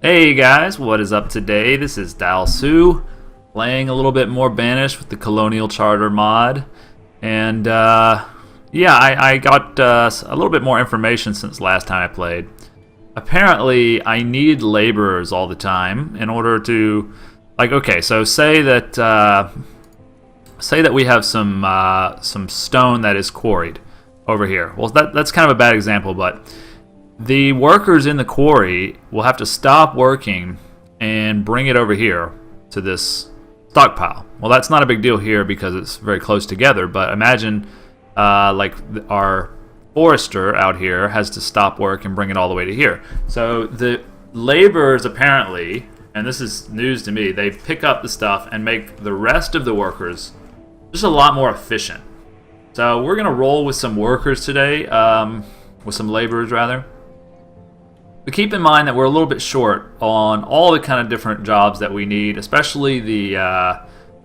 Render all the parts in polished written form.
Hey guys, what is up today? This is Dal Su, playing a little bit more Banished with the Colonial Charter Mod. And yeah, I got a little bit more information since last time I played. Apparently, I need laborers all the time in order to, okay, so say that we have some stone that is quarried over here. Well, that's kind of a bad example, but the workers in the quarry will have to stop working and bring it over here to this stockpile. Well, that's not a big deal here because it's very close together, but imagine our forester out here has to stop work and bring it all the way to here. So the laborers apparently, and this is news to me, they pick up the stuff and make the rest of the workers just a lot more efficient. So we're going to roll with some workers today, with some laborers rather. But keep in mind that we're a little bit short on all the kind of different jobs that we need, especially the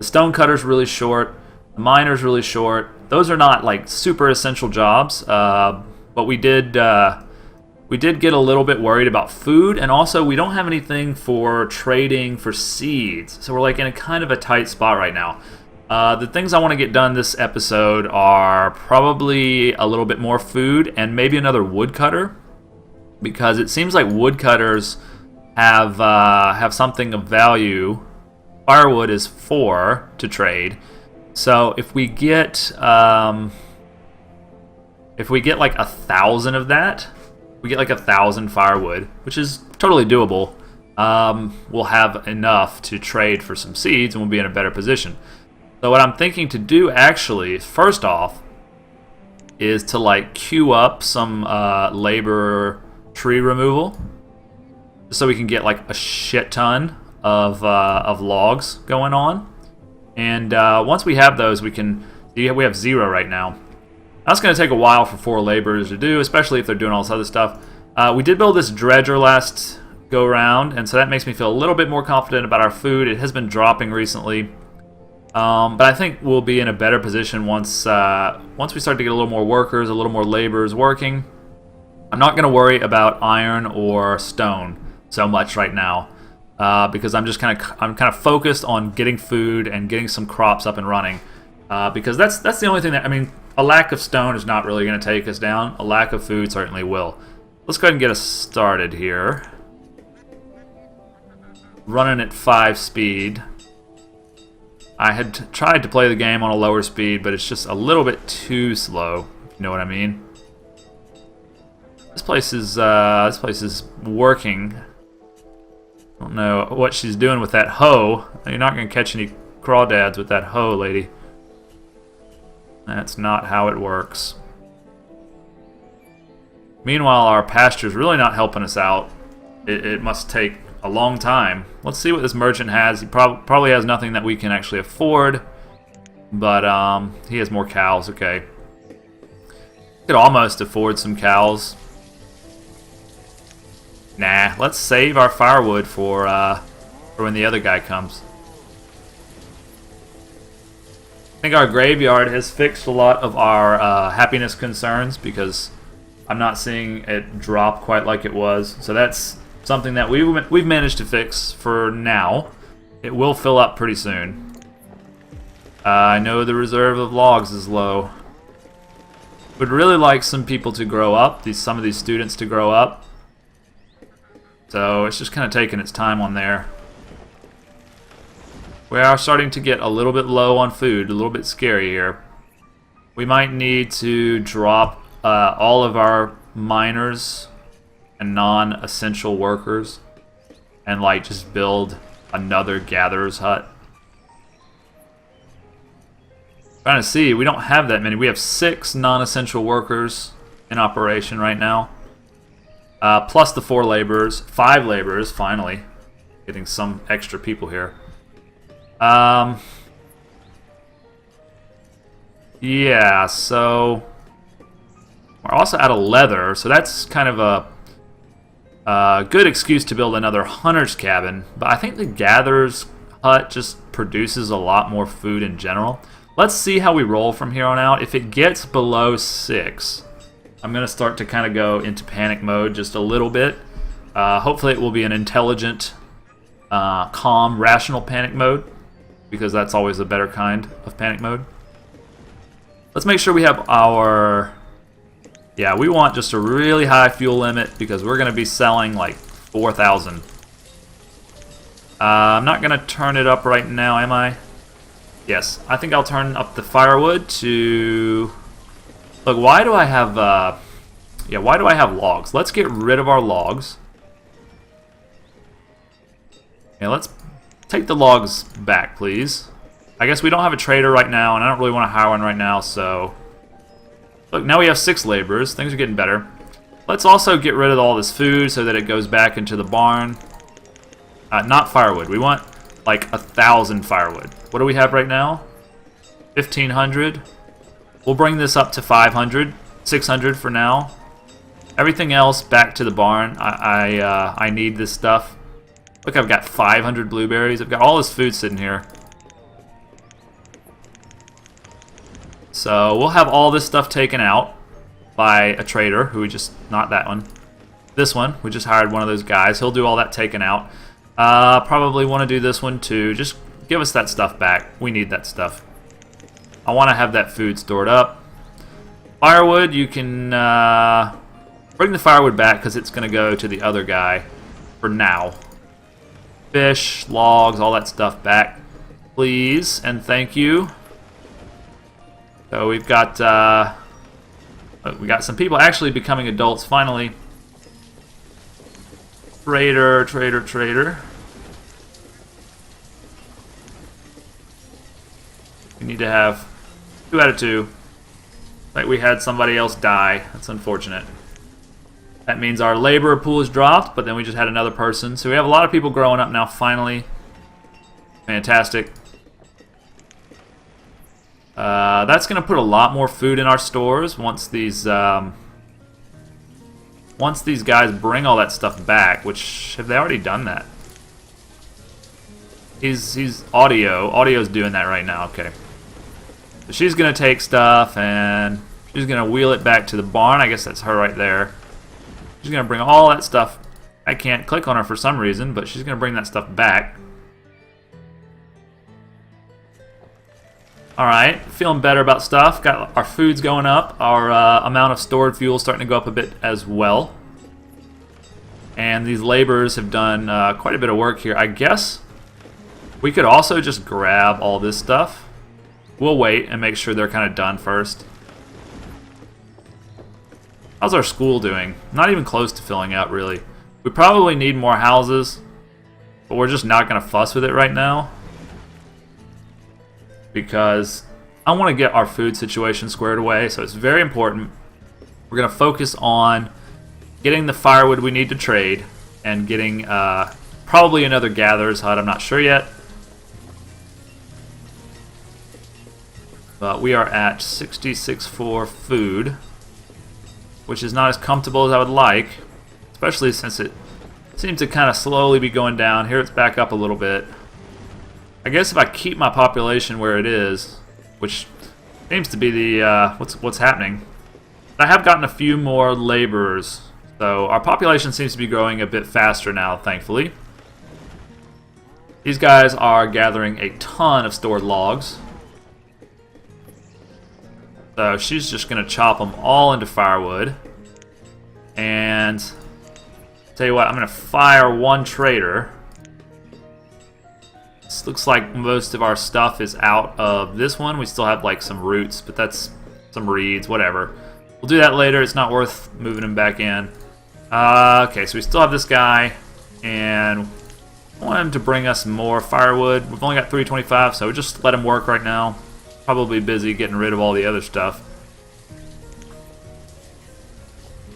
stonecutter's really short, the miner's really short. Those are not like super essential jobs, but we did get a little bit worried about food, and also we don't have anything for trading for seeds, so we're like in a kind of a tight spot right now. The things I want to get done this episode are probably a little bit more food and maybe another woodcutter, because it seems like woodcutters have something of value. Firewood is 4 to trade, so if we get like 1,000 of that, we get like 1,000 firewood, which is totally doable. We'll have enough to trade for some seeds, and we'll be in a better position. So what I'm thinking to do actually, first off, is to queue up some labor tree removal, so we can get like a shit ton of logs going on. And once we have those, we have 0 right now. That's going to take a while for 4 laborers to do, especially if they're doing all this other stuff. We did build this dredger last go round, and so that makes me feel a little bit more confident about our food. It has been dropping recently, but I think we'll be in a better position once we start to get a little more workers, a little more laborers working. I'm not going to worry about iron or stone so much right now, because I'm kind of focused on getting food and getting some crops up and running, because that's the only thing that, I mean, a lack of stone is not really going to take us down. A lack of food certainly will. Let's go ahead and get us started here. Running at 5 speed. I had tried to play the game on a lower speed, but it's just a little bit too slow, if you know what I mean. This place is working. I don't know what she's doing with that hoe. You're not going to catch any crawdads with that hoe, lady. That's not how it works. Meanwhile, our pasture's really not helping us out. It must take a long time. Let's see what this merchant has. He probably has nothing that we can actually afford, but he has more cows. Okay. Could almost afford some cows. Nah, let's save our firewood for when the other guy comes. I think our graveyard has fixed a lot of our happiness concerns, because I'm not seeing it drop quite like it was. So that's something that we've managed to fix for now. It will fill up pretty soon. I know the reserve of logs is low. Would really like some people to grow up, some of these students to grow up. So it's just kind of taking its time on there. We are starting to get a little bit low on food, a little bit scary here. We might need to drop all of our miners and non-essential workers and just build another gatherer's hut. Trying to see, we don't have that many. We have 6 non-essential workers in operation right now. Plus the 4 laborers, 5 laborers, finally. Getting some extra people here. Yeah, so we're also out of leather, so that's kind of a good excuse to build another hunter's cabin. But I think the gatherer's hut just produces a lot more food in general. Let's see how we roll from here on out. If it gets below 6, I'm going to start to kind of go into panic mode just a little bit. Hopefully it will be an intelligent, calm, rational panic mode, because that's always a better kind of panic mode. Let's make sure we have our... Yeah, we want just a really high fuel limit because we're going to be selling like 4,000. I'm not going to turn it up right now, am I? Yes, I think I'll turn up the firewood to... Look, why do I have... Yeah, why do I have logs? Let's get rid of our logs. Yeah, let's take the logs back, please. I guess we don't have a trader right now, and I don't really want to hire one right now, so... Look, now we have 6 laborers. Things are getting better. Let's also get rid of all this food so that it goes back into the barn. Not firewood. We want like 1,000 firewood. What do we have right now? 1,500. We'll bring this up to 500. 600 for now. Everything else back to the barn. I need this stuff. Look, I've got 500 blueberries. I've got all this food sitting here. So we'll have all this stuff taken out by a trader who we just... Not that one. This one. We just hired one of those guys. He'll do all that taken out. Probably want to do this one too. Just give us that stuff back. We need that stuff. I want to have that food stored up. Firewood, you can bring the firewood back because it's going to go to the other guy for now. Fish, logs, all that stuff back, please, and thank you. So we've got we got some people actually becoming adults finally. Trader, trader, trader. We need to have 2 out of 2. Like we had somebody else die. That's unfortunate. That means our laborer pool is dropped, but then we just had another person. So we have a lot of people growing up now finally. Fantastic. That's going to put a lot more food in our stores once these guys bring all that stuff back. Which, have they already done that? He's audio. Audio's doing that right now. Okay. So she's going to take stuff and she's going to wheel it back to the barn. I guess that's her right there. She's going to bring all that stuff. I can't click on her for some reason, but she's going to bring that stuff back. Alright, feeling better about stuff. Got our foods going up. Our amount of stored fuel starting to go up a bit as well. And these laborers have done quite a bit of work here. I guess we could also just grab all this stuff. We'll wait and make sure they're kind of done first. How's our school doing? Not even close to filling out, really. We probably need more houses, but we're just not going to fuss with it right now. Because I want to get our food situation squared away, so it's very important. We're going to focus on getting the firewood we need to trade and getting probably another gatherer's hut. I'm not sure yet. But we are at 66 for food, which is not as comfortable as I would like, especially since it seems to kind of slowly be going down. Here it's back up a little bit. I guess if I keep my population where it is, which seems to be the what's happening, I have gotten a few more laborers, so our population seems to be growing a bit faster now, thankfully. These guys are gathering a ton of stored logs, so she's just going to chop them all into firewood. And tell you what, I'm going to fire one trader. This looks like most of our stuff is out of this one. We still have like some roots, but that's some reeds, whatever. We'll do that later. It's not worth moving him back in. Okay, so we still have this guy, and I want him to bring us more firewood. We've only got 325, so we'll just let him work right now. Probably busy getting rid of all the other stuff.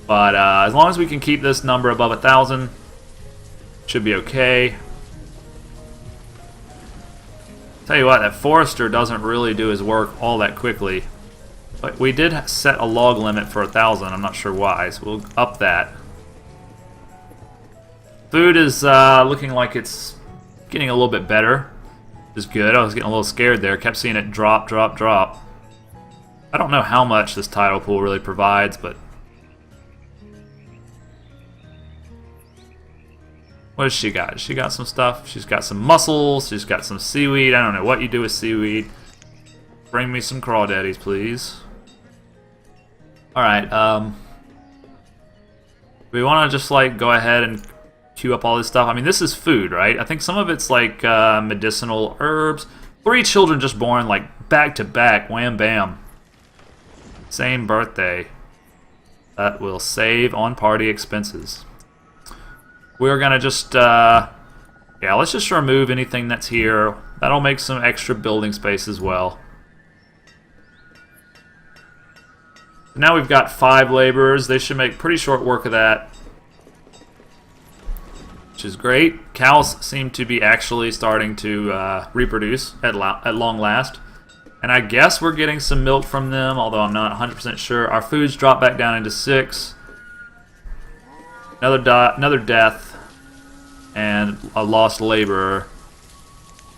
But as long as we can keep this number above 1,000, should be okay. Tell you what, that forester doesn't really do his work all that quickly. But we did set a log limit for 1,000. I'm not sure why, so we'll up that. Food is looking like it's getting a little bit better. Which is good. I was getting a little scared there. Kept seeing it drop, drop, drop. I don't know how much this tidal pool really provides, but What has she got? She got some stuff. She's got some mussels. She's got some seaweed. I don't know what you do with seaweed. Bring me some crawdaddies, please. Alright, we want to just, like, go ahead and queue up all this stuff. I mean, this is food, right? I think some of it's, like, medicinal herbs. 3 children just born, like, back to back. Wham bam. Same birthday. That will save on party expenses. We're gonna just, yeah, let's just remove anything that's here. That'll make some extra building space as well. Now we've got 5 laborers. They should make pretty short work of that, which is great. Cows seem to be actually starting to reproduce at long last. And I guess we're getting some milk from them, although I'm not 100% sure. Our food's dropped back down into 6. Another death. And a lost laborer.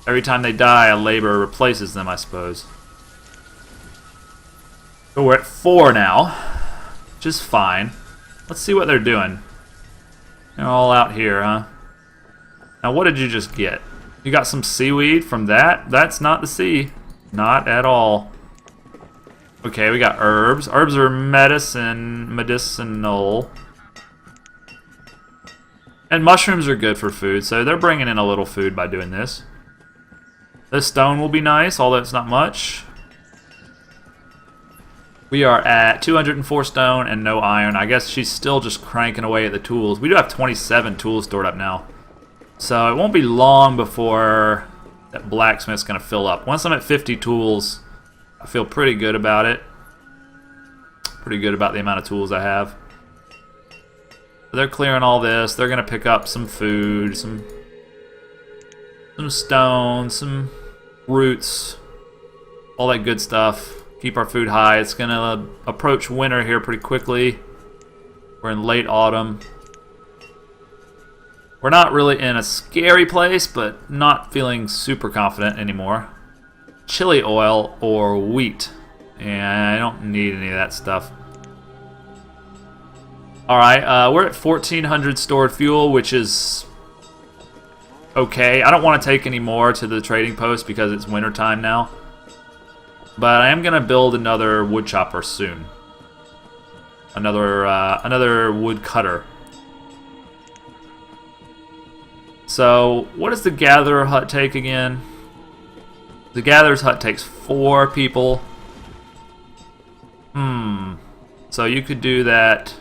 Every time they die, a laborer replaces them, I suppose. So we're at 4 now, which is fine. Let's see what they're doing. They're all out here, huh? Now, what did you just get? You got some seaweed from that? That's not the sea. Not at all. Okay, we got herbs. Herbs are medicinal. And mushrooms are good for food, so they're bringing in a little food by doing this. This stone will be nice, although it's not much. We are at 204 stone and no iron. I guess she's still just cranking away at the tools. We do have 27 tools stored up now. So it won't be long before that blacksmith's going to fill up. Once I'm at 50 tools, I feel pretty good about it. Pretty good about the amount of tools I have. They're clearing all this. They're going to pick up some food, some stone, some roots, all that good stuff. Keep our food high. It's going to approach winter here pretty quickly. We're in late autumn. We're not really in a scary place, but not feeling super confident anymore. Chili oil or wheat. And I don't need any of that stuff. Alright, we're at 1,400 stored fuel, which is okay. I don't want to take any more to the trading post because it's wintertime now. But I am going to build another wood chopper soon. Another wood cutter. So, what does the gatherer hut take again? The gatherer's hut takes 4 people. So you could do that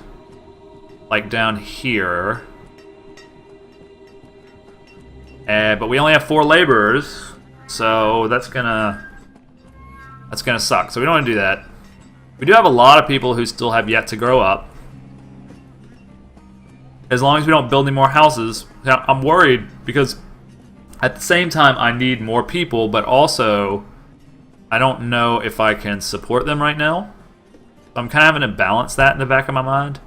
like down here. But we only have 4 laborers, so that's gonna suck. So we don't want to do that. We do have a lot of people who still have yet to grow up. As long as we don't build any more houses. Now, I'm worried because at the same time I need more people, but also I don't know if I can support them right now. I'm kind of having to balance that in the back of my mind.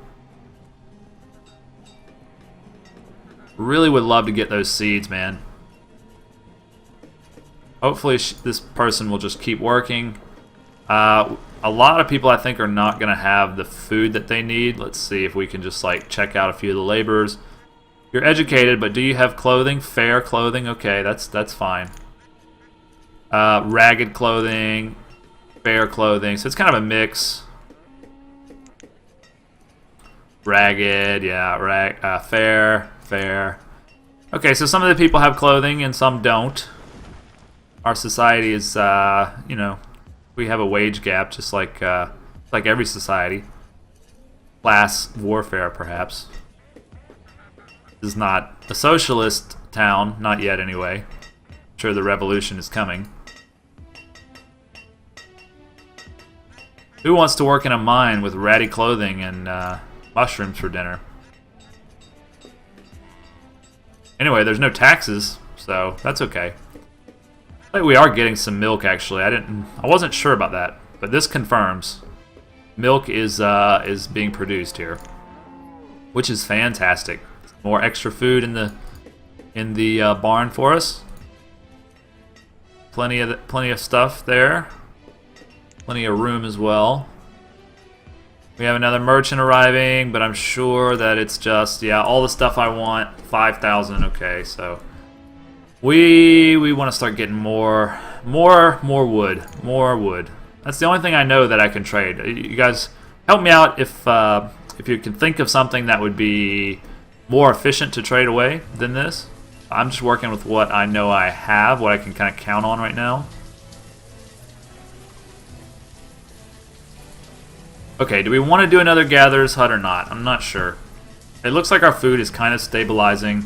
Really would love to get those seeds, man. Hopefully this person will just keep working. A lot of people I think are not going to have the food that they need. Let's see if we can just like check out a few of the laborers. You're educated, but do you have clothing? Fair clothing? Okay, that's fine. Ragged clothing, fair clothing. So it's kind of a mix. Ragged, yeah, fair. Okay, so some of the people have clothing and some don't. Our society is, you know, we have a wage gap, just like every society. Class warfare, perhaps. This is not a socialist town, not yet anyway. I'm sure the revolution is coming. Who wants to work in a mine with ratty clothing and mushrooms for dinner? Anyway, there's no taxes, so that's okay. I think we are getting some milk, actually. I wasn't sure about that, but this confirms milk is being produced here, which is fantastic. More extra food in the barn for us. Plenty of stuff there. Plenty of room as well. We have another merchant arriving, but I'm sure that it's just, yeah, all the stuff I want, 5,000, okay, so we want to start getting more wood. That's the only thing I know that I can trade. You guys help me out if you can think of something that would be more efficient to trade away than this. I'm just working with what I know I have, what I can kind of count on right now. Okay, do we want to do another gatherer's hut or not? I'm not sure. It looks like our food is kind of stabilizing.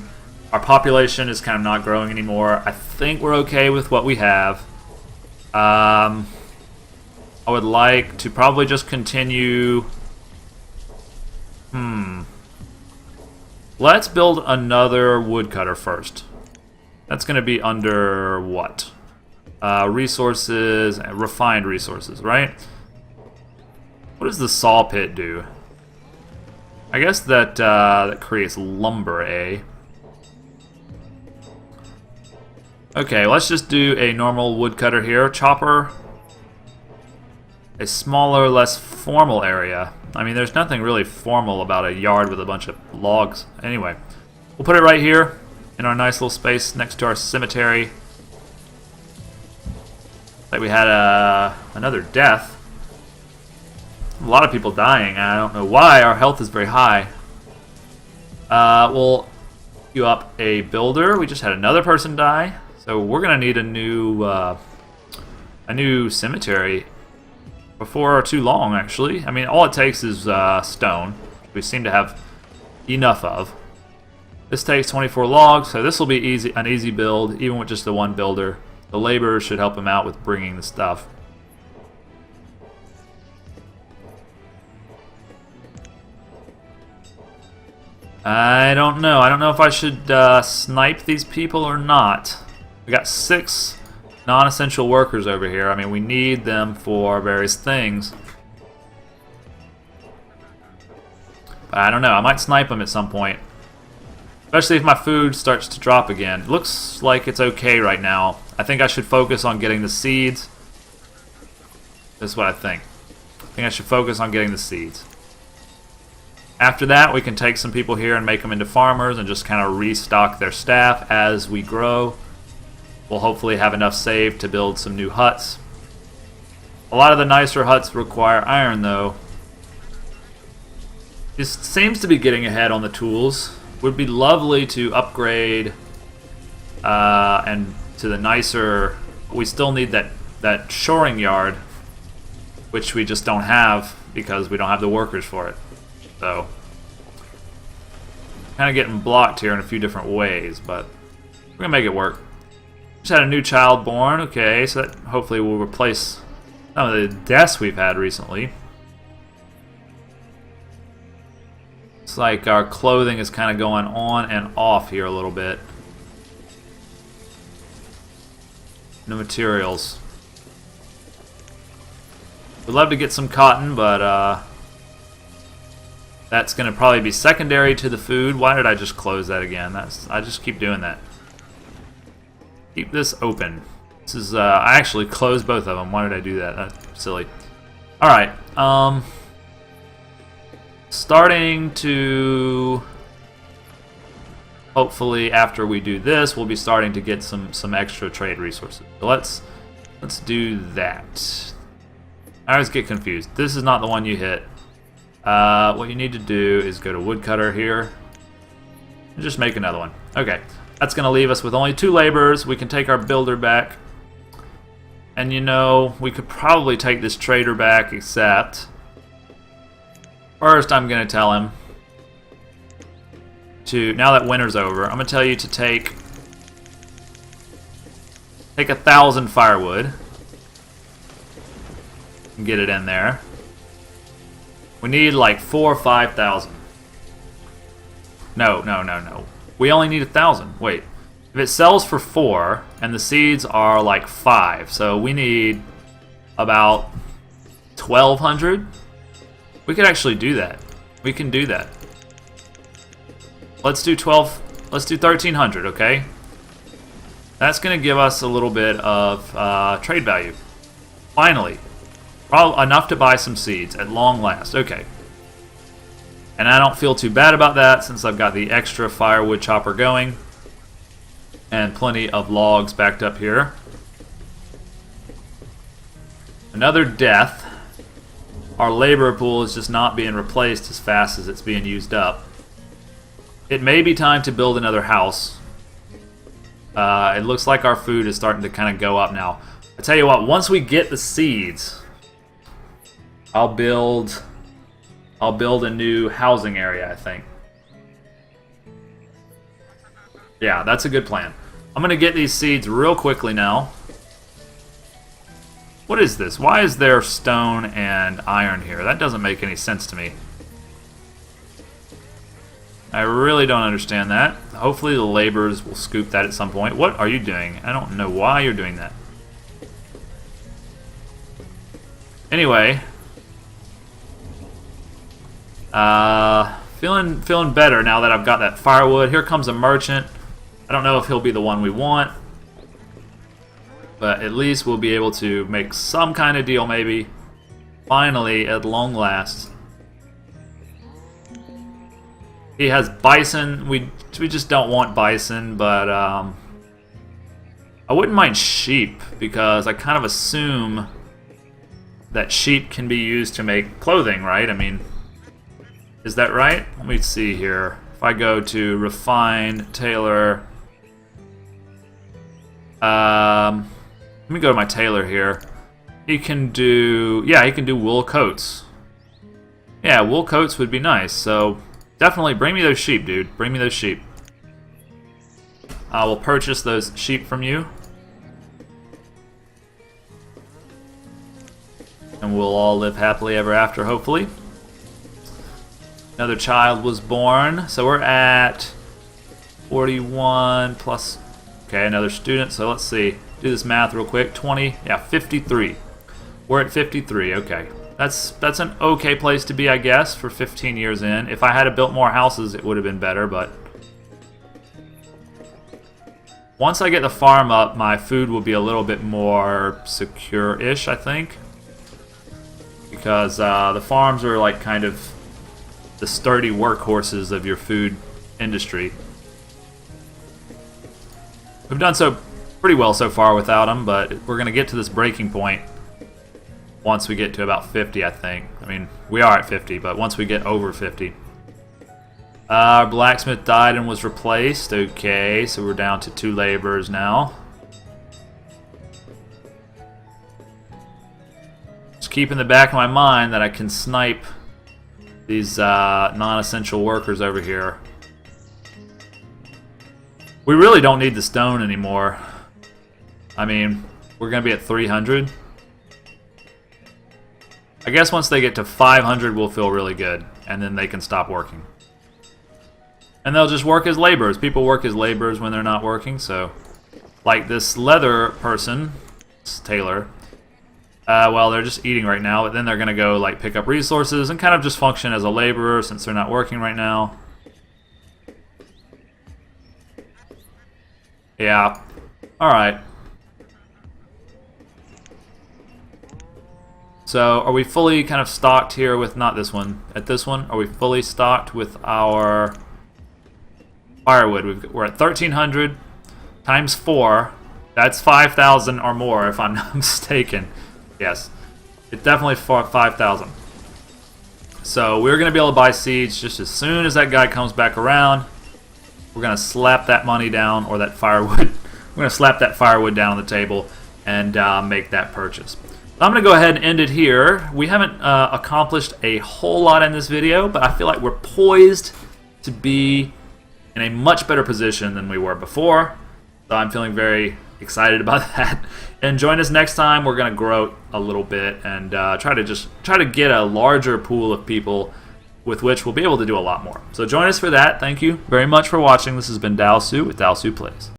Our population is kind of not growing anymore. I think we're okay with what we have. I would like to probably just continue. Let's build another woodcutter first. That's going to be under what? Resources, refined resources, right? What does the saw pit do? I guess that that creates lumber, eh? Okay, let's just do a normal woodcutter here. Chopper. A smaller, less formal area. I mean, there's nothing really formal about a yard with a bunch of logs. Anyway, we'll put it right here in our nice little space next to our cemetery. Like we had another death. A lot of people dying. I don't know why. Our health is very high. We'll queue up a builder. We just had another person die, so we're gonna need a new cemetery before too long. Actually, I mean, all it takes is stone. We seem to have enough of. This takes 24 logs, so this will be an easy build, even with just the one builder. The laborers should help him out with bringing the stuff. I don't know. I don't know if I should snipe these people or not. We got 6 non-essential workers over here. I mean, we need them for various things. But I don't know. I might snipe them at some point. Especially if my food starts to drop again. It looks like it's okay right now. I think I should focus on getting the seeds. This is what I think. I think I should focus on getting the seeds. After that, we can take some people here and make them into farmers and just kind of restock their staff as we grow. We'll hopefully have enough saved to build some new huts. A lot of the nicer huts require iron, though. This seems to be getting ahead on the tools. Would be lovely to upgrade and to the nicer. We still need that shoring yard, which we just don't have because we don't have the workers for it. So, kind of getting blocked here in a few different ways, but we're gonna make it work. Just had a new child born. Okay, so that hopefully will replace some of the deaths we've had recently. It's like our clothing is kind of going on and off here a little bit. No materials. We'd love to get some cotton, but that's going to probably be secondary to the food. Why did I just close that again? I just keep doing that. Keep this open. This is I actually closed both of them. Why did I do that? That's silly. All right. Starting to hopefully after we do this, we'll be starting to get some extra trade resources. So let's do that. I always get confused. This is not the one you hit. What you need to do is go to woodcutter here and just make another one. Okay, that's going to leave us with only 2 laborers. We can take our builder back. And you know, we could probably take this trader back, except first I'm going to tell him to, now that winter's over, I'm going to tell you to take 1,000 firewood and get it in there. We need like 4,000 or 5,000. No. We only need 1,000. Wait. If it sells for 4 and the seeds are like 5, so we need about 1,200. We could actually do that. We can do that. Let's do 1,300, okay? That's going to give us a little bit of trade value. Finally. Probably enough to buy some seeds at long last. Okay. And I don't feel too bad about that since I've got the extra firewood chopper going and plenty of logs backed up here. Another death. Our labor pool is just not being replaced as fast as it's being used up. It may be time to build another house. It looks like our food is starting to kind of go up now. I tell you what, once we get the seeds, I'll build a new housing area, I think. Yeah, that's a good plan. I'm going to get these seeds real quickly now. What is this? Why is there stone and iron here? That doesn't make any sense to me. I really don't understand that. Hopefully the laborers will scoop that at some point. What are you doing? I don't know why you're doing that. Anyway. Feeling better now that I've got that firewood. Here comes a merchant. I don't know if he'll be the one we want, but at least we'll be able to make some kind of deal maybe. Finally, at long last. He has bison. We just don't want bison, but I wouldn't mind sheep because I kind of assume that sheep can be used to make clothing, right? I mean, is that right? Let me see here. If I go to refine, tailor, let me go to my tailor here. He can do, yeah, he can do wool coats. Yeah, wool coats would be nice. So definitely bring me those sheep, dude. Bring me those sheep. I will purchase those sheep from you. And we'll all live happily ever after, hopefully. Another child was born. So we're at 41 plus... Okay, another student. So let's see. Do this math real quick. 20. Yeah, 53. We're at 53. Okay. That's an okay place to be, I guess, for 15 years in. If I had built more houses, it would have been better, but... Once I get the farm up, my food will be a little bit more secure-ish, I think. Because the farms are like kind of the sturdy workhorses of your food industry. We've done so pretty well so far without them, but we're going to get to this breaking point once we get to about 50, I think. I mean, we are at 50, but once we get over 50. Our blacksmith died and was replaced. Okay, so we're down to 2 laborers now. Just keep in the back of my mind that I can snipe these non-essential workers over here. We really don't need the stone anymore. I mean, we're going to be at 300. I guess once they get to 500, we'll feel really good. And then they can stop working. And they'll just work as laborers. People work as laborers when they're not working, so... Like this leather person, this tailor... well, they're just eating right now, but then they're going to go like pick up resources and kind of just function as a laborer since they're not working right now. Yeah. Alright. So, are we fully kind of stocked here with, not this one, at this one, are we fully stocked with our firewood? We're at 1,300 times 4. That's 5,000 or more if I'm not mistaken. Yes, it's definitely 5,000. So we're going to be able to buy seeds just as soon as that guy comes back around. We're going to slap that money down, or that firewood. We're going to slap that firewood down on the table and make that purchase. I'm going to go ahead and end it here. We haven't accomplished a whole lot in this video, but I feel like we're poised to be in a much better position than we were before. So I'm feeling very excited about that. And join us next time. We're going to grow a little bit and try to get a larger pool of people with which we'll be able to do a lot more. So join us for that. Thank you very much for watching. This has been Dao Su with Dao Su Plays.